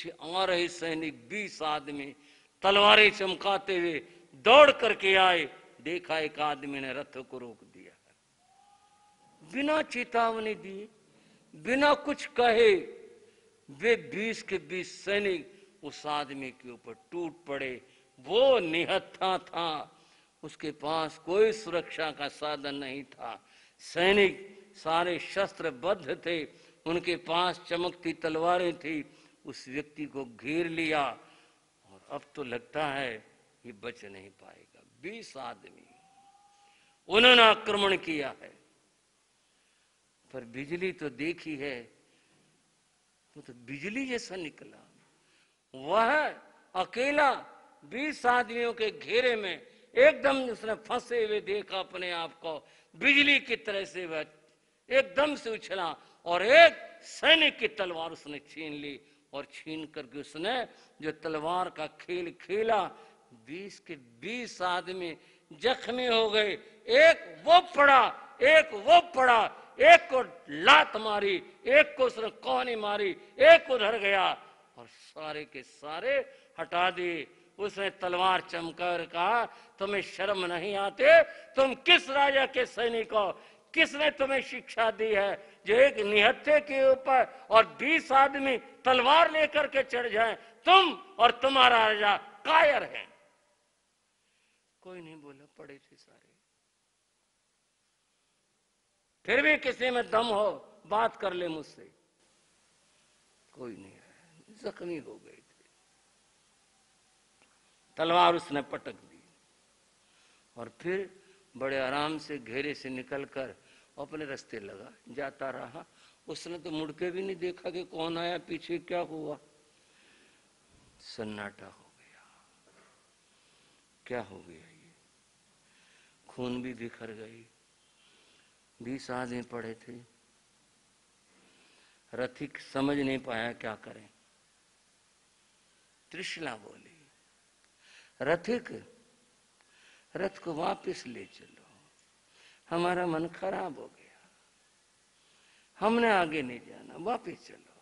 पीछे आ रहे सैनिक 20 आदमी तलवारें चमकाते हुए दौड़ करके आए। देखा एक आदमी ने रथ को रोक दिया, बिना चेतावनी दिए, बिना कुछ कहे वे 20 के 20 सैनिक उस आदमी के ऊपर टूट पड़े। वो निहत्था था, उसके पास कोई सुरक्षा का साधन नहीं था। सैनिक सारे शस्त्रबद्ध थे, उनके पास चमकती तलवारें थी। उस व्यक्ति को घेर लिया और अब तो लगता है ये बच नहीं पाएगा। 20 आदमी उन्होंने आक्रमण किया है, पर बिजली तो देखी है, वो तो बिजली जैसा निकला। वह अकेला 20 आदमियों के घेरे में एकदम उसने फंसे हुए देखा अपने आप को, बिजली की तरह से वह एकदम से उछला और एक सैनिक की तलवार उसने छीन ली। और छीन करके उसने जो तलवार का खेल खेला, 20 के 20 आदमी जख्मी हो गए। एक वो पड़ा, एक वो पड़ा, एक को लात मारी, एक को उसने कोहनी मारी, एक उधर गया और सारे के सारे हटा दिए। उसने तलवार चमकर कहा, तुम्हें शर्म नहीं आते? तुम किस राजा के सैनिक हो? किसने तुम्हें शिक्षा दी है जो एक निहत्थे के ऊपर और 20 आदमी तलवार लेकर के चढ़ जाएं? तुम और तुम्हारा राजा कायर है। कोई नहीं बोला, पड़े थे सारे। फिर भी किसी में दम हो बात कर ले मुझसे, कोई नहीं है। जख्मी हो गए थे, तलवार उसने पटक दी और फिर बड़े आराम से घेरे से निकलकर अपने रास्ते लगा, जाता रहा। उसने तो मुड़ के भी नहीं देखा कि कौन आया, पीछे क्या हुआ। सन्नाटा हो गया। क्या हो गया ये? खून भी बिखर गई। 20 आदमी पड़े थे। रथिक समझ नहीं पाया क्या करें। त्रिशला बोली, रथिक रथ को वापस ले चलो, हमारा मन खराब हो गया, हमने आगे नहीं जाना, वापस चलो।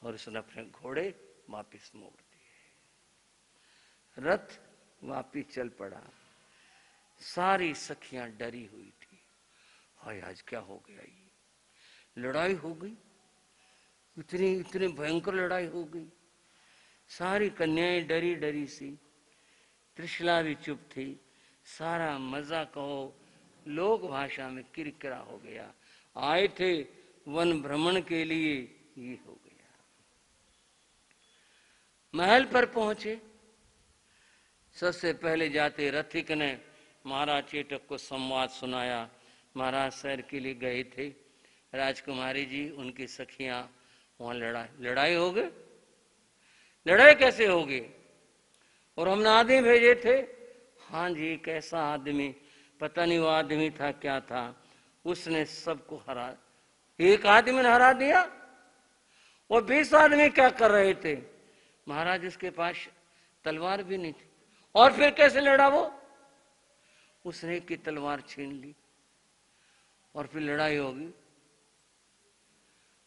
और उसने अपने घोड़े वापस मोड़ दिए। रथ वापस चल पड़ा। सारी सखियां डरी हुई थी, हाय आज क्या हो गया, ये लड़ाई हो गई, इतनी इतनी भयंकर लड़ाई हो गई। सारी कन्याएं डरी डरी सी, त्रिशला भी चुप थी। सारा मजा कहो लोक भाषा में किरकिरा हो गया। आए थे वन भ्रमण के लिए, ये हो गया। महल पर पहुंचे। सबसे पहले जाते रथिक ने महाराज चेटक को संवाद सुनाया। महाराज शहर के लिए गए थे, राजकुमारी जी उनकी सखियां वहां लड़ाई हो गई। लड़ाई कैसे होगी? और हमने आदमी भेजे थे। हाँ जी, कैसा आदमी? पता नहीं वो आदमी था क्या था, उसने सबको हरा, एक आदमी ने हरा दिया। वो 20 आदमी क्या कर रहे थे? महाराज उसके पास तलवार भी नहीं थी। और फिर कैसे लड़ा वो? उसने की तलवार छीन ली और फिर लड़ाई होगी।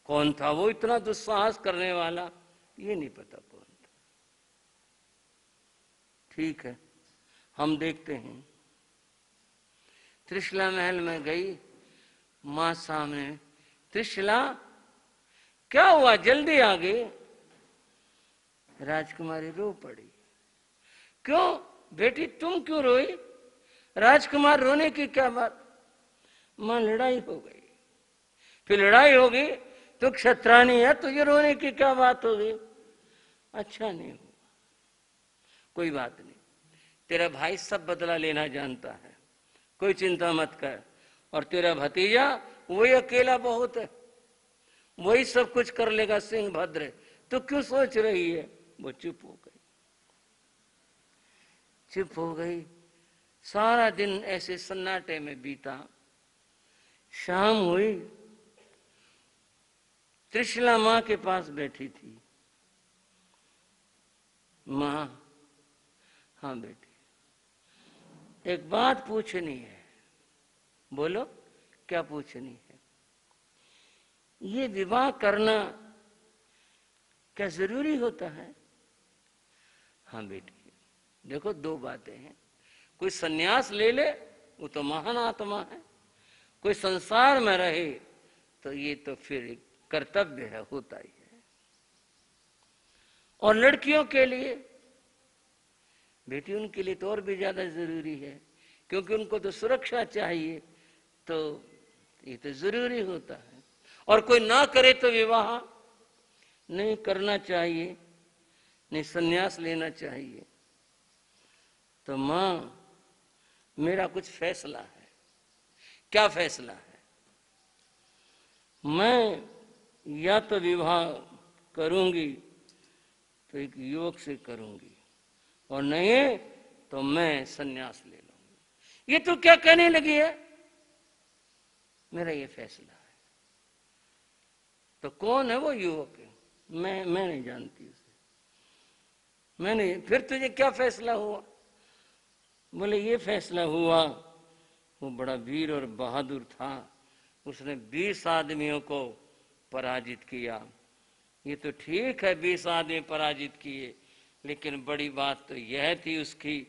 कौन था वो इतना दुस्साहस करने वाला, ये नहीं पता कौन था। ठीक है, हम देखते हैं। त्रिशला महल में गई, मां सामने, त्रिशला क्या हुआ, जल्दी आ गई? राजकुमारी रो पड़ी। क्यों बेटी, तुम क्यों रोई? राजकुमार रोने की क्या बात? मां लड़ाई हो गई। फिर लड़ाई होगी तो क्षत्रानी है, तुझे रोने की क्या बात होगी? अच्छा नहीं हुआ, कोई बात नहीं, तेरा भाई सब बदला लेना जानता है, कोई चिंता मत कर। और तेरा भतीजा वही अकेला बहुत है, वही सब कुछ कर लेगा, सिंह भद्र, तो क्यों सोच रही है? वो चुप हो गई। चुप हो गई। सारा दिन ऐसे सन्नाटे में बीता। शाम हुई, त्रिशला मां के पास बैठी थी। मां, हाँ बेटी, एक बात पूछनी है। बोलो, क्या पूछनी है? ये विवाह करना क्या जरूरी होता है? हाँ बेटी, देखो दो बातें हैं। कोई सन्यास ले ले वो तो महान आत्मा है, कोई संसार में रहे तो ये तो फिर एक कर्तव्य है, होता ही है। और लड़कियों के लिए बेटी, उनके लिए तो और भी ज्यादा जरूरी है, क्योंकि उनको तो सुरक्षा चाहिए, तो ये तो जरूरी होता है। और कोई ना करे तो विवाह नहीं करना चाहिए, नहीं संन्यास लेना चाहिए। तो मां, मेरा कुछ फैसला है। क्या फैसला है? मैं या तो विवाह करूंगी तो एक युवक से करूंगी, और नहीं तो मैं संन्यास ले लूंगी। ये तो क्या कहने लगी है? मेरा ये फैसला है। तो कौन है वो युवक? मैं नहीं जानती उसे, मैंने। फिर तुझे क्या फैसला हुआ? बोले ये फैसला हुआ, वो बड़ा वीर और बहादुर था, उसने 20 आदमियों को पराजित किया। ये तो ठीक है 20 आदमी पराजित किए, लेकिन बड़ी बात तो यह थी उसकी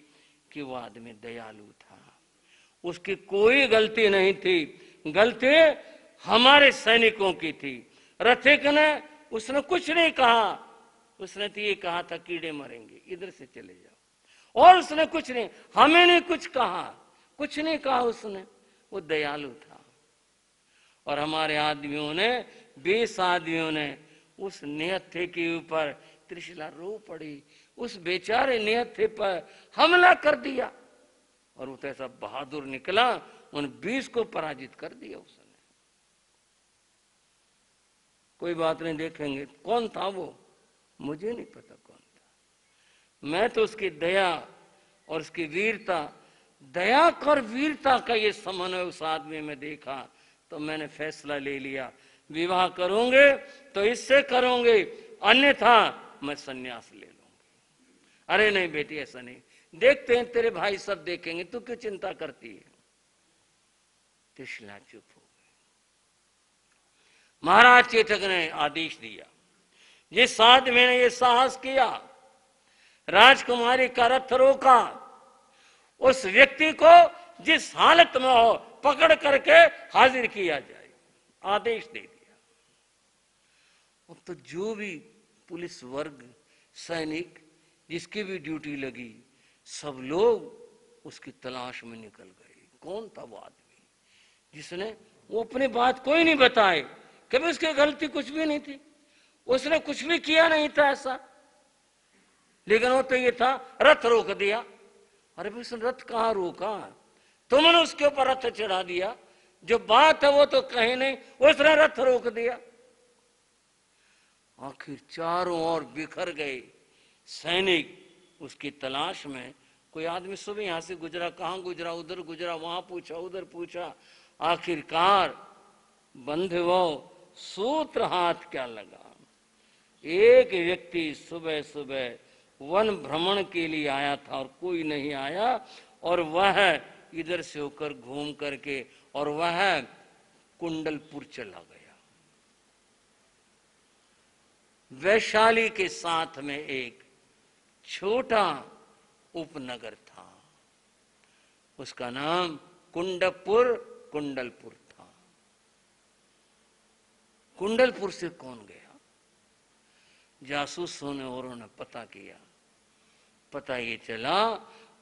कि वो आदमी दयालु था, उसकी कोई गलती नहीं थी, गलती हमारे सैनिकों की थी। रथिक ने, उसने कुछ नहीं कहा, उसने तो ये कहा था कीड़े मरेंगे, इधर से चले जाओ। और उसने कुछ नहीं, हमें नहीं कुछ कहा, कुछ नहीं कहा उसने, वो दयालु था। और हमारे आदमियों ने, 20 आदमियों ने उस निहत्थे के ऊपर, त्रिशिला रो पड़ी, उस बेचारे निहत्थे पर हमला कर दिया, और वो तो ऐसा बहादुर निकला, उन 20 को पराजित कर दिया उसने। कोई बात नहीं, देखेंगे कौन था वो, मुझे नहीं पता कौन था। मैं तो उसकी दया और उसकी वीरता, दया और वीरता का ये समन्वय उस आदमी में देखा, तो मैंने फैसला ले लिया, विवाह करूंगे तो इससे करूंगे, अन्यथा मैं संन्यास ले लूंगी। अरे नहीं बेटी, ऐसा नहीं, देखते हैं तेरे भाई सब देखेंगे, तू क्यों चिंता करती है? त्रिशला चुप हो गई। महाराज चेतक ने आदेश दिया, जिस आदमी ने ये साहस किया, राजकुमारी का रथ रोका, उस व्यक्ति को जिस हालत में हो पकड़ करके हाजिर किया जाए, आदेश दे दिया। अब तो जो भी पुलिस वर्ग, सैनिक, जिसकी भी ड्यूटी लगी, सब लोग उसकी तलाश में निकल गए। कौन था वो आदमी जिसने, वो अपनी बात कोई नहीं बताए, कभी उसकी गलती कुछ भी नहीं थी, उसने कुछ भी किया नहीं था ऐसा, लेकिन वो तो ये था रथ रोक दिया। अरे भाई उसने रथ कहाँ रोका? तुमने उसके ऊपर रथ चढ़ा दिया, जो बात है वो तो कहीं नहीं, उसने रथ रोक दिया। आखिर चारों ओर बिखर गए सैनिक उसकी तलाश में। कोई आदमी सुबह यहां से गुजरा, कहां गुजरा, उधर गुजरा, वहां पूछा, उधर पूछा, आखिरकार बंधुओं सूत्र हाथ क्या लगा। एक व्यक्ति सुबह सुबह वन भ्रमण के लिए आया था और कोई नहीं आया, और वह इधर से होकर घूम करके, और वह कुंडलपुर चला गया। वैशाली के साथ में एक छोटा उपनगर था, उसका नाम कुंडलपुर था। कुंडलपुर से कौन गया? जासूसों ने औरों ने पता किया, पता ये चला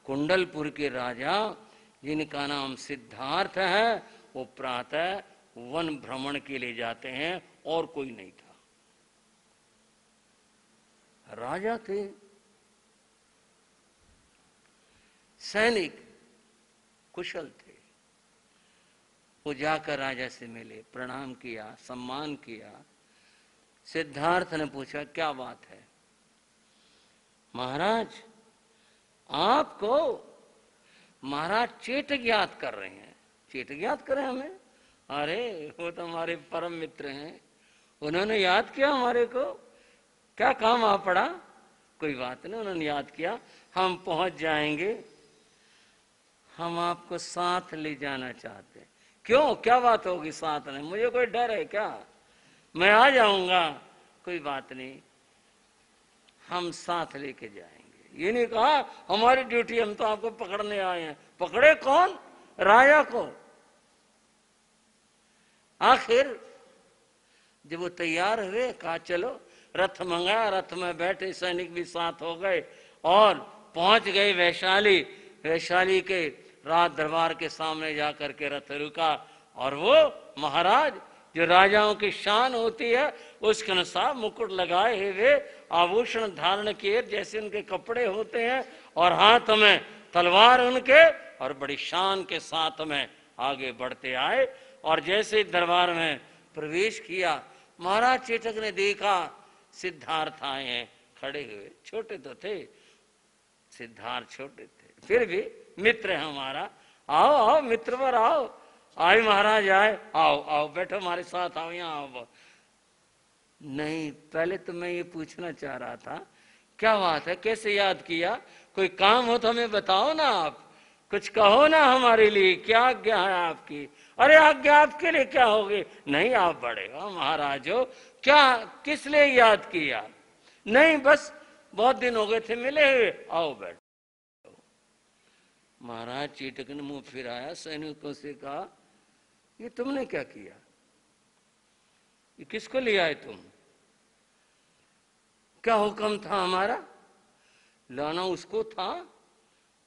कुंडलपुर के राजा, जिनका नाम सिद्धार्थ है, वो प्रातः वन भ्रमण के लिए जाते हैं, और कोई नहीं था। राजा थे, सैनिक कुशल थे, वो जाकर राजा से मिले, प्रणाम किया, सम्मान किया। सिद्धार्थ ने पूछा क्या बात है? महाराज आपको महाराज चेतक याद कर रहे हैं। चेतक याद करें हमें? अरे वो तो हमारे परम मित्र हैं, उन्होंने याद किया हमारे को। क्या काम आ पड़ा? कोई बात नहीं, उन्होंने याद किया, हम पहुंच जाएंगे। हम आपको साथ ले जाना चाहते हैं। क्यों, क्या बात होगी साथ में? मुझे कोई डर है क्या? मैं आ जाऊंगा, कोई बात नहीं, हम साथ लेके जाएंगे। ये नहीं कहा हमारी ड्यूटी, हम तो आपको पकड़ने आए हैं। पकड़े कौन? राजा को। आखिर जब वो तैयार हुए, कहा चलो, रथ मंगाया, रथ में बैठे, सैनिक भी साथ हो गए और पहुंच गए वैशाली। वैशाली के राज दरबार के सामने जाकर के रथ रुका और वो महाराज जो राजाओं की शान होती है उसके अनुसार मुकुट लगाए हुए, आभूषण धारण किए जैसे उनके कपड़े होते हैं, और हाथ में तलवार उनके, और बड़ी शान के साथ में आगे बढ़ते आए। और जैसे दरबार में प्रवेश किया, महाराज चेतक ने देखा सिद्धार्थ आए हैं खड़े हुए। छोटे तो थे सिद्धार्थ, छोटे थे, फिर भी मित्र है हमारा। आओ आओ मित्र पर आओ। आए महाराज आए, आओ आओ बैठो हमारे साथ, आओ यहाँ आओ। नहीं, पहले तो मैं ये पूछना चाह रहा था, क्या बात है, कैसे याद किया? कोई काम हो तो हमें बताओ ना, आप कुछ कहो ना हमारे लिए, क्या आज्ञा है आपकी? अरे आज्ञा आपके लिए क्या होगी? नहीं, आप बड़े हो महाराज हो, क्या किस लिए याद किया? नहीं, बस बहुत दिन हो गए थे मिले हुए, आओ बैठ। महाराज चेतक ने मुंह फिराया, सैनिकों से कहा ये तुमने क्या किया? ये किसको ले आए तुम? क्या हुक्म था हमारा? लाना उसको था,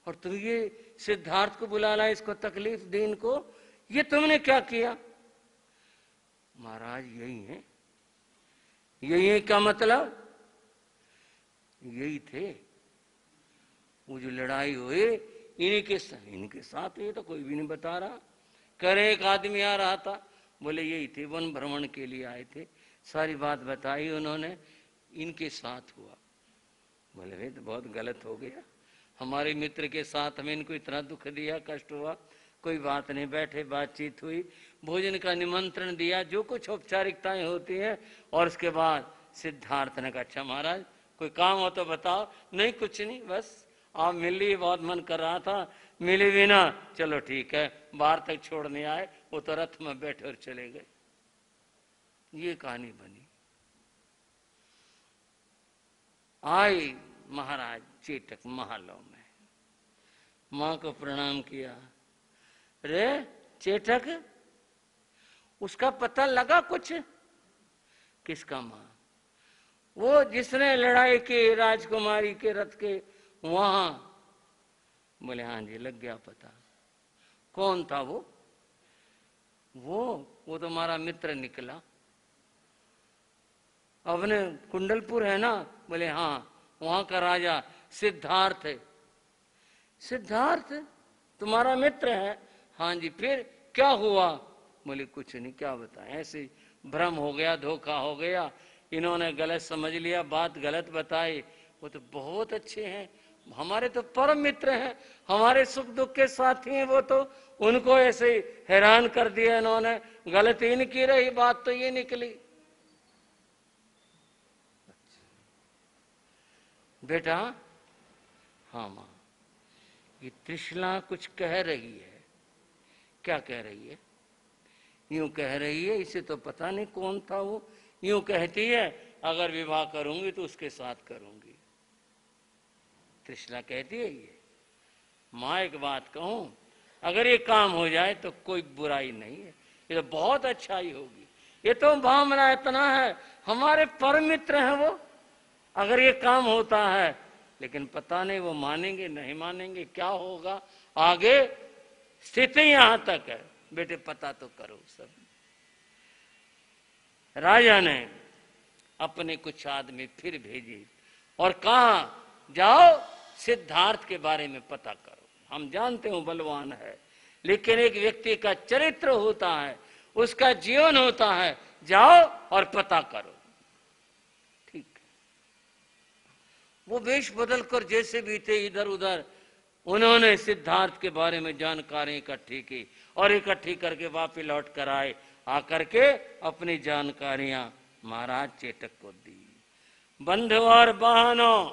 और तुम ये सिद्धार्थ को बुला लाए, इसको तकलीफ दी इनको, ये तुमने क्या किया? महाराज यही है। यही है क्या मतलब? यही थे, वो जो लड़ाई हुई इनके साथ, ये तो कोई भी नहीं बता रहा। कह रहे एक आदमी आ रहा था, बोले यही थे, वन भ्रमण के लिए आए थे। सारी बात बताई उन्होंने, इनके साथ हुआ। बोले भाई तो बहुत गलत हो गया, हमारे मित्र के साथ हमें इनको इतना दुख दिया, कष्ट हुआ। कोई बात नहीं, बैठे बातचीत हुई, भोजन का निमंत्रण दिया, जो कुछ औपचारिकताएं होती हैं, और उसके बाद सिद्धार्थ ने कहा अच्छा महाराज कोई काम हो तो बताओ। नहीं कुछ नहीं, बस आप मिल लिए, बहुत मन कर रहा था, मिले भी ना, चलो ठीक है, बाहर तक छोड़ने आए, वो तो रथ में बैठे और चले गए। ये कहानी बनी। आई महाराज चेतक महलों में, माँ को प्रणाम किया। रे चेतक, उसका पता लगा कुछ? किसका? माँ, वो जिसने लड़ाई की राजकुमारी के रथ के वहां। बोले हाँ जी लग गया पता। कौन था वो? वो तो हमारा मित्र निकला। अपने कुंडलपुर है ना? बोले हाँ, वहां का राजा सिद्धार्थ है। सिद्धार्थ तुम्हारा मित्र है? हाँ जी। फिर क्या हुआ? बोले कुछ नहीं, क्या बताएं, ऐसे भ्रम हो गया, धोखा हो गया, इन्होंने गलत समझ लिया, बात गलत बताई। वो तो बहुत अच्छे हैं, हमारे तो परम मित्र हैं, हमारे सुख दुख के साथी हैं वो तो, उनको ऐसे हैरान कर दिया इन्होंने, गलत ही नहीं की रही, बात तो ये निकली। बेटा, हाँ माँ, ये त्रिशला कुछ कह रही है। क्या कह रही है? यूं कह रही है, इसे तो पता नहीं कौन था वो, यूं कहती है अगर विवाह करूंगी तो उसके साथ करूंगी। त्रिशला कहती है ये। माँ एक बात कहूं, अगर ये काम हो जाए तो कोई बुराई नहीं है, ये तो बहुत अच्छाई होगी। ये तो भावना इतना है, हमारे परम मित्र हैं वो, अगर ये काम होता है, लेकिन पता नहीं वो मानेंगे नहीं मानेंगे, क्या होगा आगे। स्थिति यहां तक है, बेटे पता तो करो सब। राजा ने अपने कुछ आदमी फिर भेजे और कहा जाओ सिद्धार्थ के बारे में पता करो। हम जानते हो बलवान है, लेकिन एक व्यक्ति का चरित्र होता है, उसका जीवन होता है, जाओ और पता करो। ठीक, वो वेश बदल कर जैसे भी थे इधर उधर, उन्होंने सिद्धार्थ के बारे में जानकारी इकट्ठी की और इकट्ठी करके वापस लौट कर आए। आकर के अपनी जानकारियां महाराज चेतक को दी। बंधु और बहनों,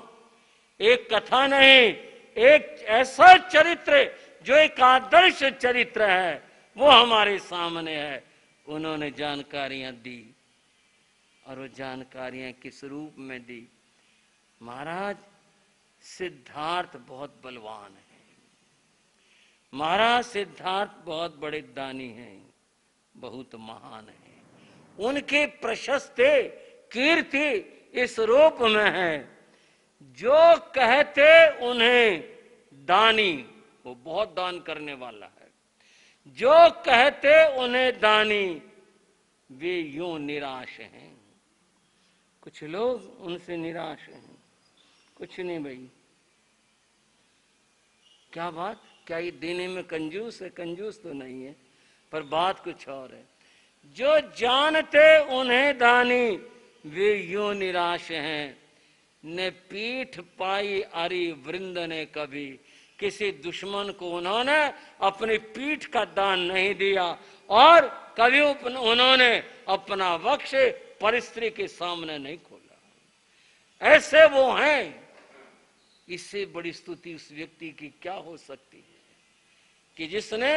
एक कथा नहीं, एक ऐसा चरित्र जो एक आदर्श चरित्र है, वो हमारे सामने है। उन्होंने जानकारियां दी, और वो जानकारियां किस रूप में दी? महाराज सिद्धार्थ बहुत बलवान है, महाराज सिद्धार्थ बहुत बड़े दानी हैं, बहुत महान हैं। उनके प्रशस्त कीर्ति इस रूप में है, जो कहते उन्हें दानी, वो बहुत दान करने वाला है, जो कहते उन्हें दानी वे यूं निराश हैं। कुछ लोग उनसे निराश हैं, कुछ नहीं भाई, क्या बात, क्या ये देने में कंजूस है? कंजूस तो नहीं है, पर बात कुछ और है। जो जानते उन्हें दानी वे यूं निराश हैं, ने पीठ पाई अरि वृंद ने कभी, किसी दुश्मन को उन्होंने अपनी पीठ का दान नहीं दिया, और कभी उन्होंने अपना वक्ष परिस्त्री के सामने नहीं खोला। ऐसे वो हैं। इससे बड़ी स्तुति उस व्यक्ति की क्या हो सकती है कि जिसने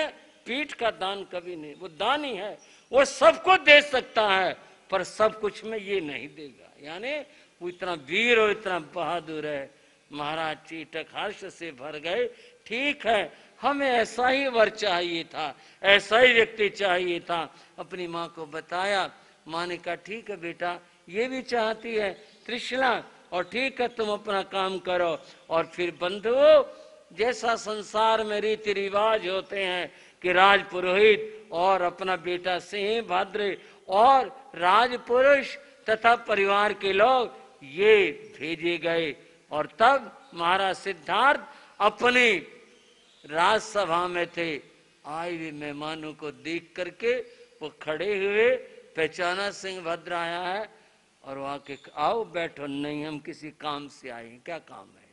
पीठ का दान कभी नहीं, वो दानी है, वो सबको दे सकता है, पर सब कुछ में ये नहीं देगा। यानी वो इतना वीर और इतना बहादुर है। महाराज चीटक हर्ष से भर गए। ठीक है, हमें ऐसा ही वर चाहिए था, ऐसा ही व्यक्ति चाहिए था। अपनी माँ को बताया, माँ ने कहा ठीक है बेटा, ये भी चाहती है तृष्णा, और ठीक है तुम अपना काम करो। और फिर बंधुओं, जैसा संसार में रीति रिवाज होते हैं कि राजपुरोहित और अपना बेटा सिंहभद्र और राजपुरुष तथा परिवार के लोग ये भेजे गए, और तब महाराज सिद्धार्थ अपनी राजसभा में थे। आए हुए मेहमानों को देख करके वो खड़े हुए, पहचाना सिंहभद्र आया है, और वहां के आओ बैठो, नहीं हम किसी काम से आए हैं। क्या काम है?